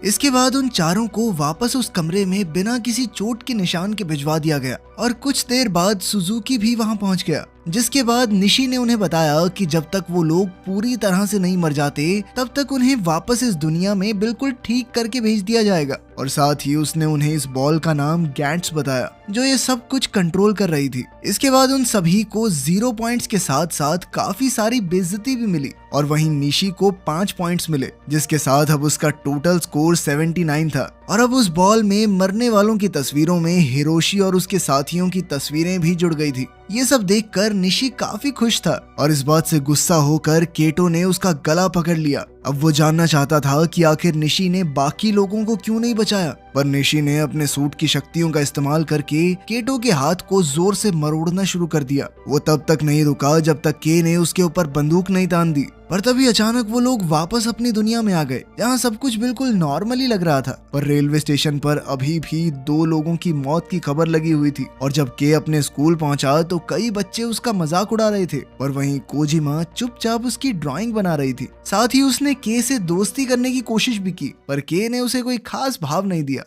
इसके बाद उन चारों को वापस उस कमरे में बिना किसी चोट के निशान के भिजवा दिया गया और कुछ देर बाद सुजुकी भी वहां पहुंच गया। जिसके बाद निशी ने उन्हें बताया कि जब तक वो लोग पूरी तरह से नहीं मर जाते तब तक उन्हें वापस इस दुनिया में बिल्कुल ठीक करके भेज दिया जाएगा। और साथ ही उसने उन्हें इस बॉल का नाम गैंट्स बताया जो ये सब कुछ कंट्रोल कर रही थी। इसके बाद उन सभी को 0 पॉइंट्स के साथ साथ काफी सारी बेइज्जती भी मिली और वहीं निशी को 5 पॉइंट्स मिले, जिसके साथ अब उसका टोटल स्कोर 79 था। और अब उस बॉल में मरने वालों की तस्वीरों में हिरोशी और उसके साथियों की तस्वीरें भी जुड़ गई थी। ये सब देखकर निशी काफी खुश था और इस बात से गुस्सा होकर केटो ने उसका गला पकड़ लिया। अब वो जानना चाहता था कि आखिर निशी ने बाकी लोगों को क्यों नहीं बचाया, पर निशी ने अपने सूट की शक्तियों का इस्तेमाल करके केटो के हाथ को जोर से मरोड़ना शुरू कर दिया। वो तब तक नहीं रुका जब तक के ने उसके ऊपर बंदूक नहीं तान दी। पर तभी अचानक वो लोग वापस अपनी दुनिया में आ गए जहाँ सब कुछ बिल्कुल नॉर्मली लग रहा था। पर रेलवे स्टेशन पर अभी भी 2 लोगों की मौत की खबर लगी हुई थी और जब के अपने स्कूल पहुंचा तो कई बच्चे उसका मजाक उड़ा रहे थे। पर वहीं कोजिमा चुपचाप उसकी ड्राइंग बना रही थी। साथ ही उसने के से दोस्ती करने की कोशिश भी की पर के ने उसे कोई खास भाव नहीं दिया।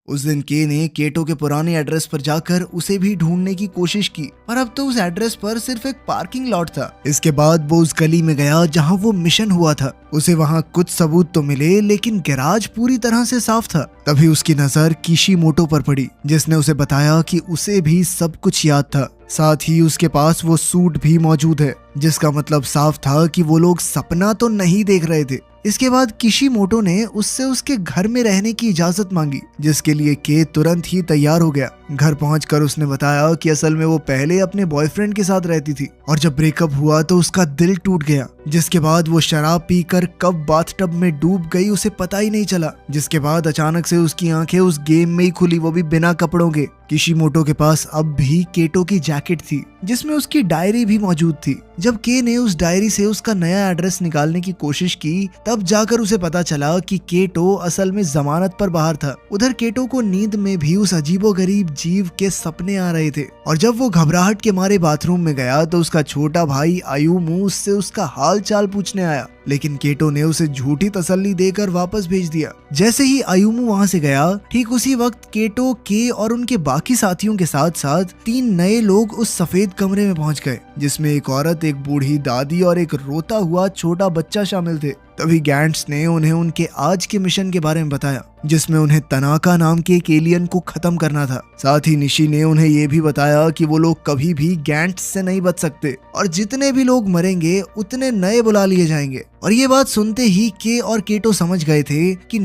उस दिन के ने केटो के पुराने एड्रेस पर जाकर उसे भी ढूंढने की कोशिश की पर अब तो उस एड्रेस पर सिर्फ एक पार्किंग लॉट था। इसके बाद वो उस गली में गया जहां वो मिशन हुआ था। उसे वहां कुछ सबूत तो मिले लेकिन गैराज पूरी तरह से साफ था। तभी उसकी नजर किशिमोटो पर पड़ी जिसने उसे बताया कि उसे भी सब कुछ याद था। साथ ही उसके पास वो सूट भी मौजूद है, जिसका मतलब साफ था कि वो लोग सपना तो नहीं देख रहे थे। इसके बाद किशिमोटो ने उससे उसके घर में रहने की इजाजत मांगी, जिसके लिए के तुरंत ही तैयार हो गया। घर पहुंचकर उसने बताया कि असल में वो पहले अपने बॉयफ्रेंड के साथ रहती थी और जब ब्रेकअप हुआ तो उसका दिल टूट गया। जिसके बाद वो शराब पीकर कब बाथटब में डूब गई उसे पता ही नहीं चला। जिसके बाद अचानक से उसकी आंखें उस गेम में ही खुली, वो भी बिना कपड़ों के। किशिमोटो के पास अब भी केटो की जैकेट थी जिसमें उसकी डायरी भी मौजूद थी। जब के ने उस डायरी से उसका नया एड्रेस निकालने की कोशिश की तब जाकर उसे पता चला कि केटो असल में जमानत पर बाहर था। उधर केटो को नींद में भी उस अजीबोगरीब जीव के सपने आ रहे थे और जब वो घबराहट के मारे बाथरूम में गया तो उसका छोटा भाई आयुमु उससे उसका हाल चाल पूछने आया, लेकिन केटो ने उसे झूठी तसल्ली देकर वापस भेज दिया। जैसे ही आयुमु वहां से गया ठीक उसी वक्त केटो के और उनके बाकी साथियों के साथ साथ 3 नए लोग उस सफेद कमरे में पहुंच गए जिसमें एक औरत, एक बूढ़ी दादी और एक रोता हुआ छोटा बच्चा शामिल थे। तभी गैंट्स ने उन्हें उनके आज के मिशन के बारे में बताया जिसमें उन्हें तनाका नाम के एक एलियन को खत्म करना था। साथ ही निशी ने उन्हें ये भी बताया कि वो लोग कभी भी गैंट्स से नहीं बच सकते और जितने भी लोग मरेंगे उतने नए बुला लिए जाएंगे। और ये बात सुनते ही के और केटो समझ गए थे कि